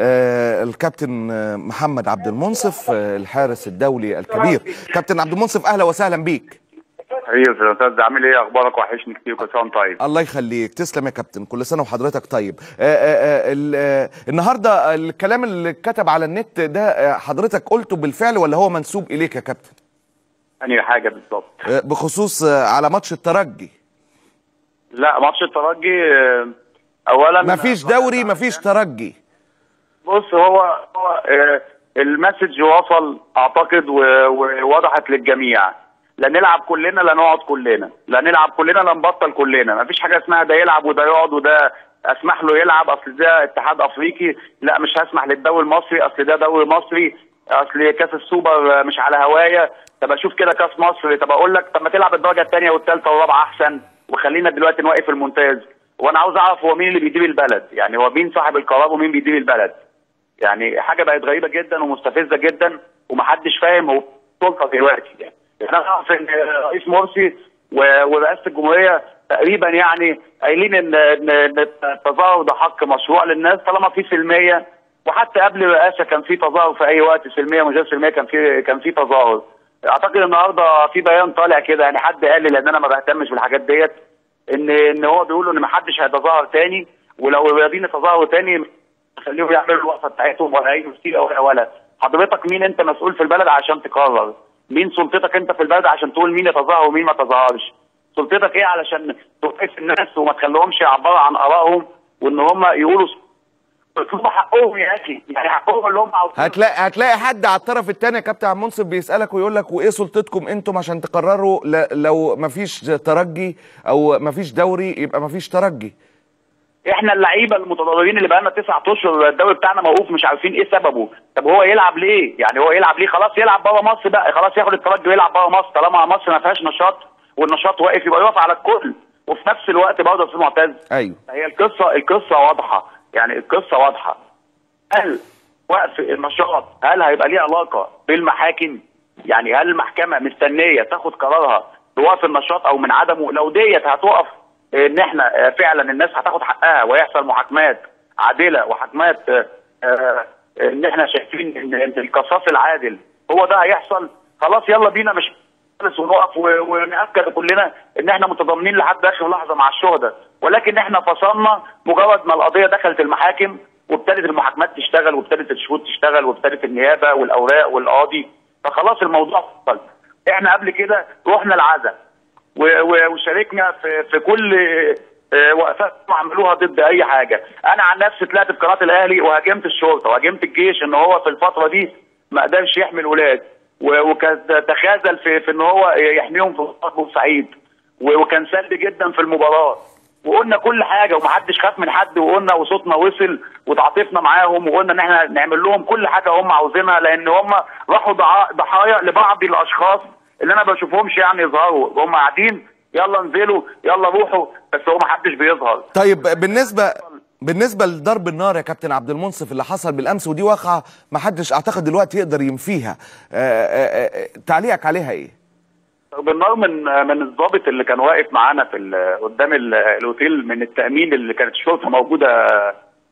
الكابتن محمد عبد المنصف، الحارس الدولي الكبير. كابتن عبد المنصف، اهلا وسهلا بيك. ايوه يا استاذ، عامل ايه؟ اخبارك؟ وحشني كتير. كل سنه طيب. الله يخليك، تسلم يا كابتن، كل سنه وحضرتك طيب. النهارده الكلام اللي كتب على النت ده حضرتك قلته بالفعل ولا هو منسوب اليك يا كابتن؟ انهي حاجه بالظبط؟ بخصوص على ماتش الترجي. لا، ماتش الترجي اولا مفيش دوري، مفيش ترجي. بص، هو المسج وصل اعتقد ووضحت للجميع. لا نلعب كلنا لا نقعد كلنا، لا نلعب كلنا لا نبطل كلنا. مفيش حاجه اسمها ده يلعب وده يقعد وده اسمح له يلعب اصل ده اتحاد افريقي، لا مش هسمح للدوري المصري اصل ده دوري مصري، اصل كاس السوبر مش على هوايه. طب اشوف كده كاس مصر، طب اقول لك طب ما تلعب الدرجه الثانيه والثالثه والرابعه احسن، وخلينا دلوقتي نوقف الممتاز. وانا عاوز اعرف هو مين اللي بيدير البلد، يعني هو مين صاحب القرار ومين بيدير البلد؟ يعني حاجه بقت غريبه جدا ومستفزه جدا ومحدش فاهم هو السلطه دلوقتي. يعني انا اعرف ان رئيس مرسي ورئاسه الجمهوريه تقريبا يعني قايلين ان التظاهر ده حق مشروع للناس طالما في سلميه، وحتى قبل الرئاسه كان في تظاهر في اي وقت، سلميه من غير سلميه كان في تظاهر. اعتقد النهارده في بيان طالع كده، يعني حد قال لي لان انا ما بهتمش بالحاجات ديت، ان هو بيقولوا ان ما حدش هيتظاهر تاني، ولو راضيين يتظاهروا تاني خليهم يعملوا الوقفه بتاعتهم ولا اي مشكله ولا حضرتك مين انت مسؤول في البلد عشان تقرر؟ مين سلطتك انت في البلد عشان تقول مين يتظاهر ومين ما يتظاهرش؟ سلطتك ايه علشان توقف الناس وما تخليهمش يعبروا عن ارائهم وان هم يقولوا يطلبوا حقهم يا اخي، يعني حقهم اللي هم عاوزينه. هتلاقي حد على الطرف الثاني يا كابتن عبد المنصف بيسالك ويقول لك وايه سلطتكم انتم عشان تقرروا لو مفيش ترجي او مفيش دوري يبقى مفيش ترجي. احنا اللعيبه المتضررين اللي بقالنا 9 اشهر الدوري بتاعنا موقوف مش عارفين ايه سببه. طب هو يلعب ليه؟ يعني هو يلعب ليه؟ خلاص يلعب بره مصر بقى، خلاص ياخد الترجي ويلعب بره مصر طالما مصر ما فيهاش نشاط والنشاط واقف يبقى يقف على الكل. وفي نفس الوقت برضه يا استاذ معتز، ايوه هي القصه واضحه، يعني القصه واضحه. هل وقف النشاط هل هيبقى ليه علاقه بالمحاكم؟ يعني هل المحكمه مستنيه تاخد قرارها بوقف النشاط او من عدمه؟ لو ديت هتقف ان احنا فعلا الناس هتاخد حقها ويحصل محاكمات عادله وحكمات ان احنا شايفين ان القصاص العادل هو ده هيحصل، خلاص يلا بينا مش ونقف ونأكد كلنا ان احنا متضامنين لحد اخر لحظه مع الشهداء. ولكن احنا فصلنا مجرد ما القضيه دخلت المحاكم وابتدت المحاكمات تشتغل وابتدت الشهود تشتغل وابتدت النيابه والاوراق والقاضي، فخلاص الموضوع فصل. احنا قبل كده رحنا العزاء وشاركنا في كل وقفات عملوها ضد اي حاجه. انا عن نفسي طلعت في قناه الاهلي وهاجمت الشرطه وهاجمت الجيش ان هو في الفتره دي ما قدرش يحمي الولاد، وكان تخاذل في ان هو يحميهم في بورسعيد، وكان سلبي جدا في المباراه. وقلنا كل حاجه ومحدش خاف من حد، وقلنا وصوتنا وصل وتعاطفنا معاهم وقلنا ان احنا نعمل لهم كل حاجه هم عاوزينها، لان هم راحوا ضحايا لبعض الاشخاص اللي انا ما بشوفهمش يعني يظهروا، هم قاعدين يلا انزلوا يلا روحوا، بس هو ما حدش بيظهر. طيب بالنسبه لضرب النار يا كابتن عبد المنصف اللي حصل بالامس، ودي واقعه ما حدش اعتقد دلوقتي يقدر ينفيها، تعليقك عليها ايه؟ ضرب النار من الضابط اللي كان واقف معانا في قدام الاوتيل من التامين اللي كانت الشرطه موجوده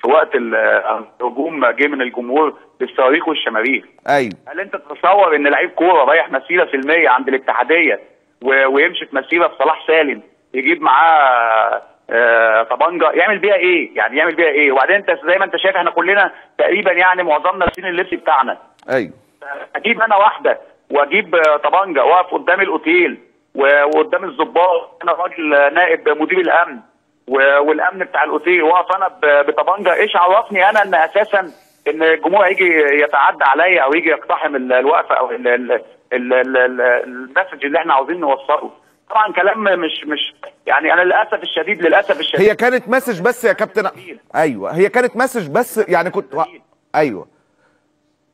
في وقت الهجوم، جه من الجمهور بالصواريخ والشماريخ. ايوه. هل انت تتصور ان لعيب كوره رايح مسيره سلميه عند الاتحاديه ويمشي في مسيره في صلاح سالم يجيب معاه طبنجه يعمل بيها ايه؟ يعني يعمل بيها ايه؟ وبعدين انت زي ما انت شايف احنا كلنا تقريبا يعني معظمنا لابسين اللبس بتاعنا. ايوه. اجيب انا واحده واجيب طبنجه واقف قدام الاوتيل وقدام الضباط، انا راجل نائب مدير الامن والامن بتاع الاوتيل، واقف انا بطبنجه، ايش عرفني انا ان اساسا ان الجمهور هيجي يتعدى عليا او يجي يقتحم الوقفه او المسج اللي احنا عاوزين نوصله؟ طبعا كلام مش يعني انا للاسف الشديد هي كانت مسج بس يا كابتن. ايوه هي كانت مسج بس، يعني كنت ايوه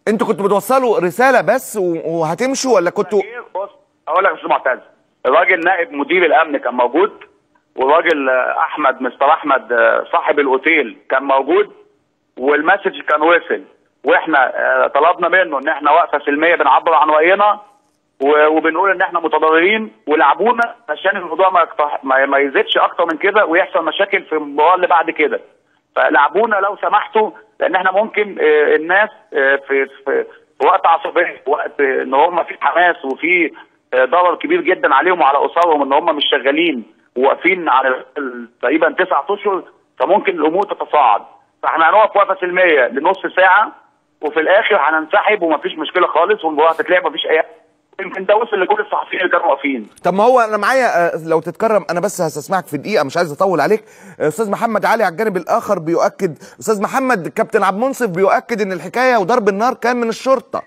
انتوا كنتوا بتوصلوا رساله بس وهتمشوا ولا كنتوا؟ بص اقول لك يا استاذ معتز، الراجل نائب مدير الامن كان موجود، والراجل مستر احمد صاحب الاوتيل كان موجود، والمسج كان وصل، واحنا طلبنا منه ان احنا وقفه سلميه بنعبر عن راينا وبنقول ان احنا متضررين ولعبونا عشان الموضوع ما يزيدش اكتر من كده ويحصل مشاكل في المباراه اللي بعد كده. فلعبونا لو سمحتوا، لان احنا ممكن الناس في وقت عصبيه، وقت ان هم في حماس وفي ضرر كبير جدا عليهم وعلى اسرهم، ان هم مش شغالين وواقفين على تقريبا 9 اشهر، فممكن الامور تتصاعد. فاحنا هنقف وقفه سلميه لنص ساعه، وفي الاخر هننسحب ومفيش مشكله خالص، والمباراه هتتلعب مفيش اي. يمكن ده وصل لكل الصحفيين اللي كانوا واقفين. طب ما هو انا معايا لو تتكرم، انا بس هستسمعك في دقيقه، مش عايز اطول عليك. استاذ محمد علي على الجانب الاخر بيؤكد، استاذ محمد كابتن عبد المنصف بيؤكد ان الحكايه وضرب النار كان من الشرطه.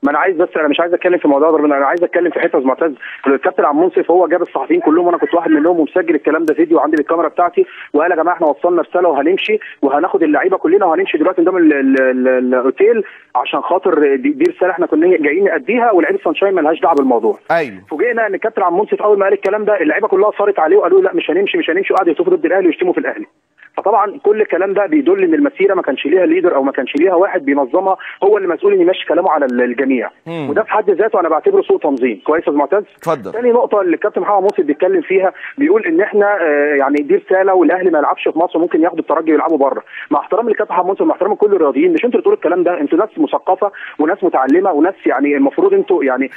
ما انا عايز، بس انا مش عايز اتكلم في موضوع ضرب النار، انا عايز اتكلم في حته معتز. الكابتن عبد المنصف هو جاب الصحفيين كلهم، وانا كنت واحد منهم ومسجل الكلام ده فيديو عندي بالكاميرا بتاعتي، وقال يا جماعه احنا وصلنا رساله وهنمشي وهناخد اللعيبه كلنا وهنمشي دلوقتي قدام الاوتيل عشان خاطر دي رساله احنا كنا جايين ناديها، ولعيبه سانشاين مالهاش دعوه بالموضوع. ايوه. فوجئنا ان الكابتن عبد المنصف اول ما قال الكلام ده اللعيبه كلها صارت عليه وقالوا لا مش هنمشي مش هنمشي، وقعدوا يشوفوا ضد الاهلي ويشتموا في الاهلي. فطبعا كل الكلام ده بيدل ان المسيره ما كانش ليها ليدر او ما كانش ليها واحد بينظمها هو اللي مسؤول ان يمشي كلامه على الجميع. وده في حد ذاته انا بعتبره سوء تنظيم. كويس يا استاذ معتز؟ اتفضل. ثاني نقطه اللي الكابتن محمد منصف بيتكلم فيها، بيقول ان احنا يعني دي رساله والاهلي ما يلعبش في مصر، ممكن ياخدوا الترجي ويلعبوا بره. مع احترامي للكابتن محمد منصف ومع احترامي لكل الرياضيين، مش انتوا اللي تقولوا الكلام ده، انتوا ناس مثقفه وناس متعلمه وناس يعني المفروض انتوا يعني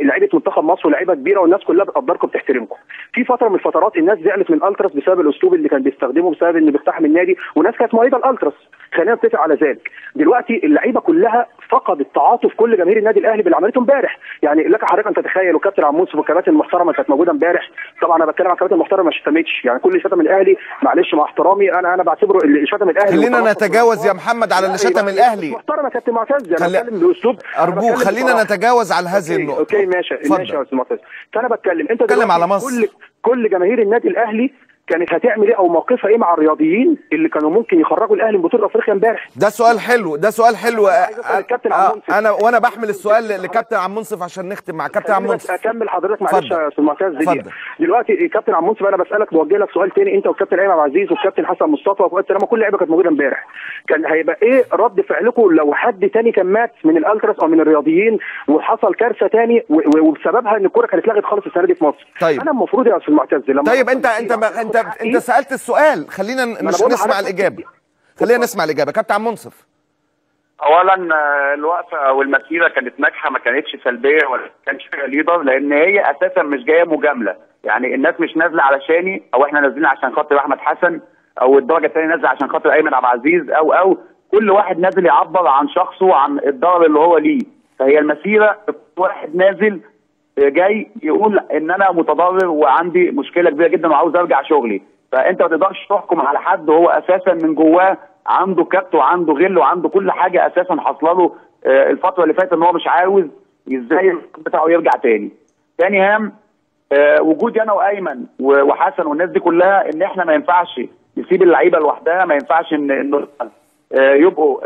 لعيبه منتخب مصر ولاعيبه كبيره والناس كلها بتقدركم بتحترمكم. في فتره من الفترات الناس زعلت من الالتراس بسبب الاسلوب اللي كان بيستخدمه، بسبب انه بيقتحم النادي، وناس كانت مؤيده الالتراس. خلينا نتفق على ذلك. دلوقتي اللعيبه كلها فقدت تعاطف كل جماهير النادي الاهلي باللي عملته امبارح. يعني لك حضرتك ان تتخيل، وكابتن عبد المنصف والكباتن المحترمه كانت موجوده امبارح. طبعا انا بتكلم عن الكباتن المحترمه ما شتمتش، يعني كل اللي شتم الاهلي معلش مع احترامي انا بعتبره اللي شتم الاهلي. خلينا نتجاوز يا محمد على اللي شتم الاهلي. محترم يا كابتن معتز، انا بتكلم باسلوب ارجوك خلينا نتجاوز على هذه النقطه. اوكي ماشي ماشي يا استاذ معتز. فانا بتكلم انت بتكلم على مصر. كل جماهير النادي الاهلي كانت هتعمل ايه او موقفها ايه مع الرياضيين اللي كانوا ممكن يخرجوا الاهلي من بطوله افريقيا امبارح؟ ده سؤال حلو، ده سؤال حلو. انا بحمل السؤال لكابتن عبد المنصف عشان نختم مع كابتن عبد المنصف. اكمل حضرتك معلش يا استاذ معتز. دلوقتي كابتن عبد المنصف انا بسالك بوجه لك سؤال تاني، انت والكابتن ايمن عبد العزيز والكابتن حسن مصطفى وفؤاد سلامه كل اللعيبه كانت موجوده امبارح، كان هيبقى ايه رد فعلكم لو حد تاني كان مات من الالتراس او من الرياضيين وحصل كارثه تاني وبسببها ان الكوره كانت اتلغت خالص السنه دي في مصر؟ طيب. انا المفروض يا استاذ معتز لما طيب انت سالت السؤال، خلينا نسمع الاجابه. خلينا نسمع الاجابه كابتن عبد المنصف. اولا الوقفه والمسيره كانت ناجحه، ما كانتش سلبيه ولا كانش فيها ليدر، لان هي اساسا مش جايه مجامله. يعني الناس مش نازله علشاني او احنا نازلين عشان خاطر احمد حسن او الدرجه الثانيه نازله عشان خاطر ايمن عبد العزيز او كل واحد نازل يعبر عن شخصه وعن الضرر اللي هو ليه. فهي المسيره واحد نازل جاي يقول ان انا متضرر وعندي مشكله كبيره جدا وعاوز ارجع شغلي. فانت ما تقدرش تحكم على حد هو اساسا من جواه عنده كبت وعنده غل وعنده كل حاجه اساسا حاصله له الفتره اللي فاتت ان هو مش عاوز ازاي بتاعه يرجع تاني. تاني هام وجودي انا وايمن وحسن والناس دي كلها ان احنا ما ينفعش نسيب اللعيبه لوحدها، ما ينفعش ان يبقوا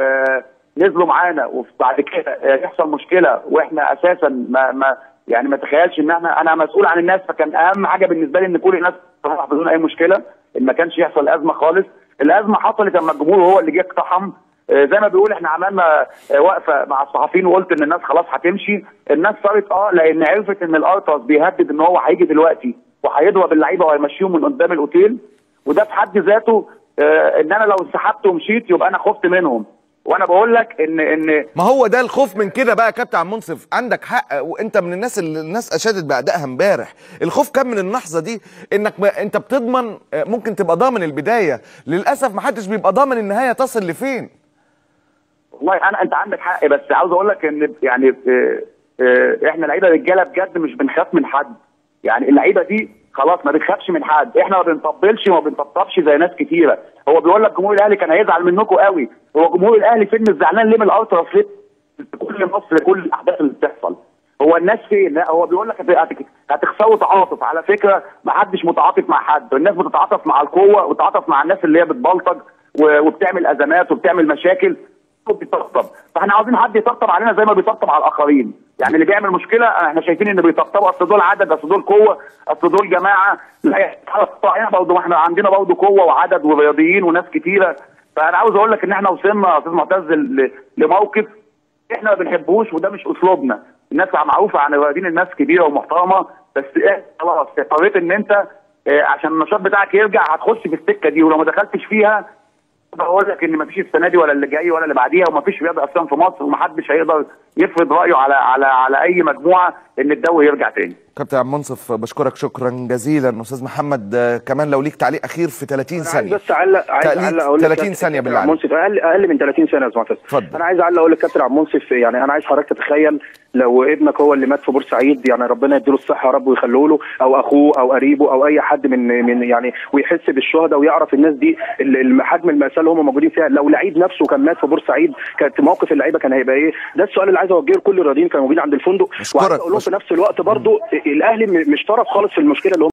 نزلوا معانا وبعد كده يحصل مشكله واحنا اساسا ما تخيلش ان انا مسؤول عن الناس. فكان اهم حاجه بالنسبه لي ان كل الناس تروح بدون اي مشكله، ان ما كانش يحصل ازمه خالص. الازمه حصلت لما الجمهور هو اللي جه اقتحم. زي ما بيقول احنا عملنا وقفه مع الصحفيين وقلت ان الناس خلاص هتمشي. الناس صارت لان عرفت ان الالتراس بيهدد ان هو هيجي دلوقتي وهيضرب اللعيبه وهيمشيهم من قدام الاوتيل، وده في حد ذاته ان انا لو انسحبت ومشيت يبقى انا خفت منهم. وانا بقول لك ان ما هو ده الخوف من كده بقى يا كابتن عبد المنصف. عندك حق، وانت من الناس اللي الناس اشادت بادائها امبارح. الخوف كان من اللحظه دي انك انت بتضمن، ممكن تبقى ضامن البدايه، للاسف ما حدش بيبقى ضامن النهايه تصل لفين. والله انت عندك حق، بس عاوز اقول لك ان يعني احنا لعيبه رجاله بجد مش بنخاف من حد. يعني اللعيبه دي خلاص ما بنخافش من حد، احنا ما بنطبلش وما بنطبطبش زي ناس كتيره. هو بيقول لك جمهور الاهلي كان هيزعل منكم قوي، هو جمهور الاهلي فين مش زعلان ليه من الالتراس ليه؟ كل مصر كل الاحداث اللي بتحصل هو الناس فين؟ لا هو بيقول لك هتخسروا تعاطف. على فكره ما حدش متعاطف مع حد، الناس بتتعاطف مع القوه وتتعاطف مع الناس اللي هي بتبلطج وبتعمل ازمات وبتعمل مشاكل وبيطبطب. فاحنا عاوزين حد يطبطب علينا زي ما بيطبطب على الاخرين. يعني اللي بيعمل مشكله احنا شايفين ان بيطبطبوا، اصل دول عدد، اصل دول قوه، اصل دول جماعه. لا احنا برضه احنا عندنا برضه قوه وعدد ورياضيين وناس كتيره. فانا عاوز اقول لك ان احنا وصلنا يا استاذ معتز لموقف احنا ما بنحبوش وده مش اسلوبنا. الناس معروفه عن الرياضيين الناس كبيره ومحترمه، بس خلاص اضطريت ان انت عشان النشاط بتاعك يرجع هتخش في السكه دي، ولو ما دخلتش فيها بقول لك ان مفيش السنه دي ولا اللي جاي ولا اللي بعديها، ومفيش رياضه اصلا في مصر، ومحدش هيقدر يفرض رايه على اي مجموعه ان الدوري يرجع تاني. كابتن عبد المنصف بشكرك شكرا جزيلا. استاذ محمد كمان لو ليك تعليق اخير في 30 ثانيه. عايز بس اعلق اقول 30 ثانيه بالله عليك. منصف اقل من 30 ثانيه يا استاذ معتز. انا عايز اعلق اقول للكابتن عبد المنصف، يعني انا عايز حضرتك تتخيل لو ابنك هو اللي مات في بورسعيد، يعني ربنا يديله الصحه يا رب ويخليه له، او اخوه او قريبه او اي حد من يعني، ويحس بالشهداء ويعرف الناس دي حجم المأساة اللي هم موجودين فيها. لو لعيب نفسه كان مات في بورسعيد كانت موقف اللعيبه كان هيبقى ايه؟ ده السؤال اللي عايز اوجهه لكل الرياضيين كانوا موجودين عند الفندق. وعايز اقول لهم في نفس الوقت برضو الاهلي مش طرف خالص في المشكله اللي هم